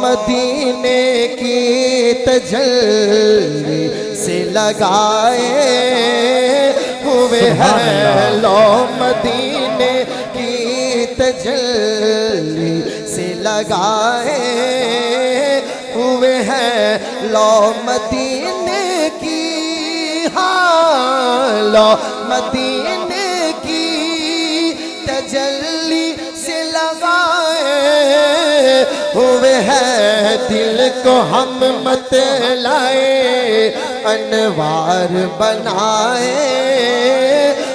مدینے کی تجلی سے لگائے ہوئے ہیں، لو مدینے کی تجلی سے لگائے ہوئے ہیں، لو مدینے کی، ہاں لو مدینے کی تجلی سے لگائے ہوئے ہیں، دل کو ہم مت لائے انوار بنائے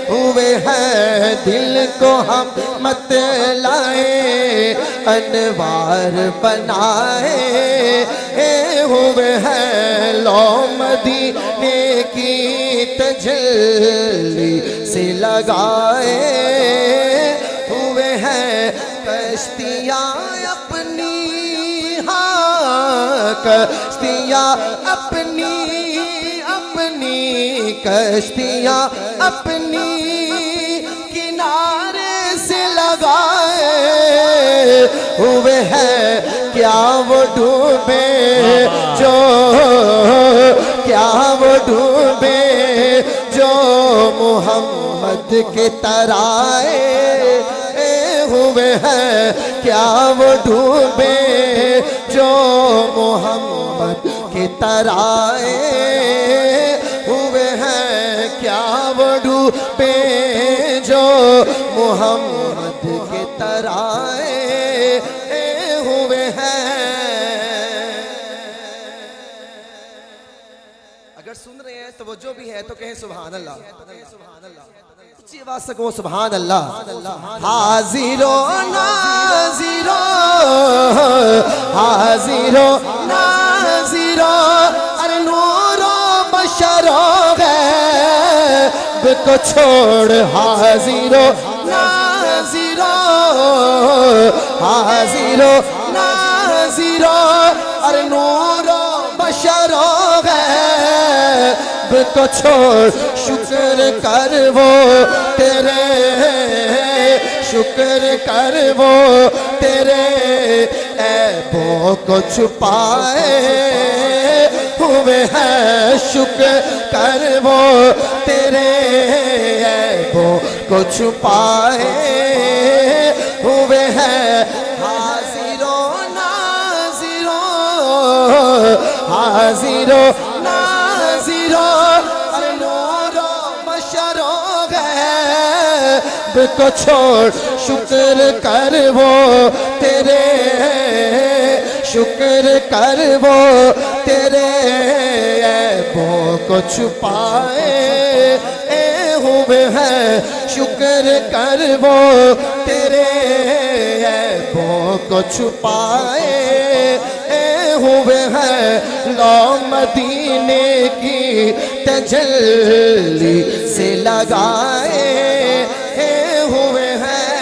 ہوئے ہیں، دل کو ہم مت لائے انوار بنائے ہوئے ہیں، لو مدینے کی تجلی سے لگائے ہوئے ہیں، کشتیاں اپنی، ہاں کشتیاں اپنی، اپنی کشتیاں اپنی کنارے سے لگائے ہوئے ہیں، کیا وہ ڈوبے جو، کیا وہ ڈوبے جو محمد کے ترائے ہوئے ہیں، کیا وہ ڈوبے جو محمد کے ترائے ہوئے ہیں، کیا وہ ڈوبے جو محمد کے ترائے ہوئے ہیں۔ اگر سن رہے ہیں توجہ بھی ہے تو کہیں سبحان اللہ، اچھی آواز سے کہو سبحان اللہ۔ حاضر و ناظر، حاضر و ناظر، ارے نور و بشر و غیب کو چھوڑ، حاضر و ناظر، حاضر و ناظر، ارے نور و بشر و غیب کو چھوڑ، شکر کر وہ تیرے، شکر کر وہ تیرے عیبوں کو چھپائے ہوئے ہیں، شکر کر وہ تیرے عیبوں کو چھپائے ہوئے ہیں، حاضر و ناظر، حاضر و ناظر، ارے نور و بشر و غیب کو چھوڑ، شکر کر وہ تیرے، شکر کر وہ تیرے عیبوں کو چھپائے ہوئے ہیں، شکر کر وہ تیرے عیبوں کو چھپائے ہوئے ہیں، لو مدینے کی تجلی سے لگائے ہوئے ہیں،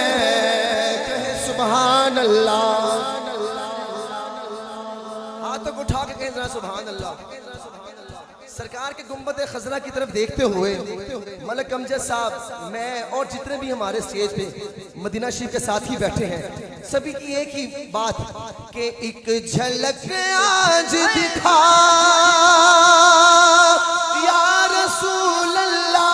سبحان اللہ۔ ہاتھوں کو اٹھا کے کہیں ذرا سبحان اللہ۔ سرکار کے گنبد خزرہ کی طرف دیکھتے ہوئے ملک امجد صاحب، میں اور جتنے بھی ہمارے سٹیج پہ مدینہ شریف کے ساتھ ہی بیٹھے ہیں، سبھی کی ایک ہی بات کہ ایک جھلک آج دکھا یا رسول اللہ،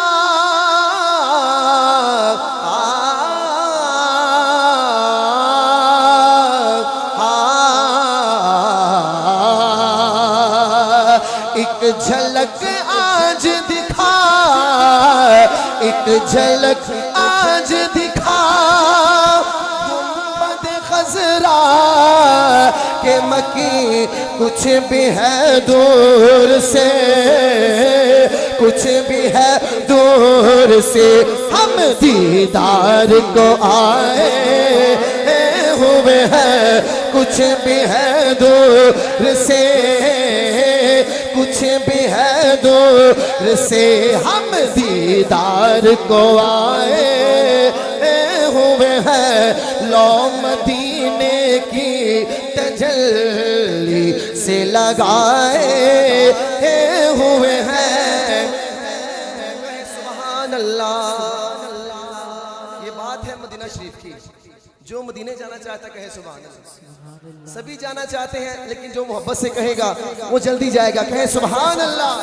ایک جھلک آج دکھا، ایک جھلک آج دکھا گنبد خضرا کہ مکی کچھ بھی ہے دور سے، کچھ بھی ہے دور سے، ہم دیدار کو آئے ہوئے ہیں، کچھ بھی ہے دور سے، کچھ بھی ہے دور سے، ہم دیدار کو آئے ہوئے ہیں، لو مدینے کی تجلی سے لگائے ہوئے ہیں، سبحان اللہ۔ یہ بات ہے مدینہ شریف کی، جو مدینے جانا چاہتا کہے سبحان اللہ. سبھی جانا چاہتے ہیں لیکن جو محبت سے کہے گا وہ جلدی جائے گا. کہے سبحان اللہ.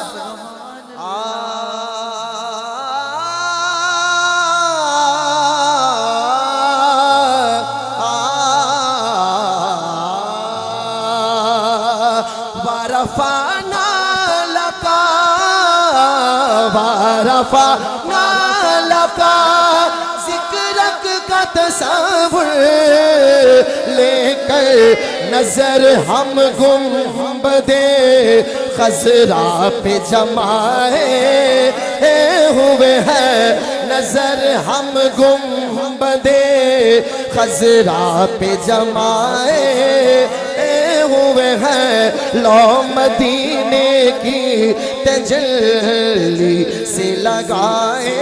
وَرَفَعْنَا لَكَ ذِكْرَكَ کا تصور لے کر نظر ہم گنبدِ خضرا پہ جمائے ہوئے ہیں. نظر ہم گنبدِ خضرا پہ جمائے ہوئے ہیں. لو مدینے کی تجلی سے لگائے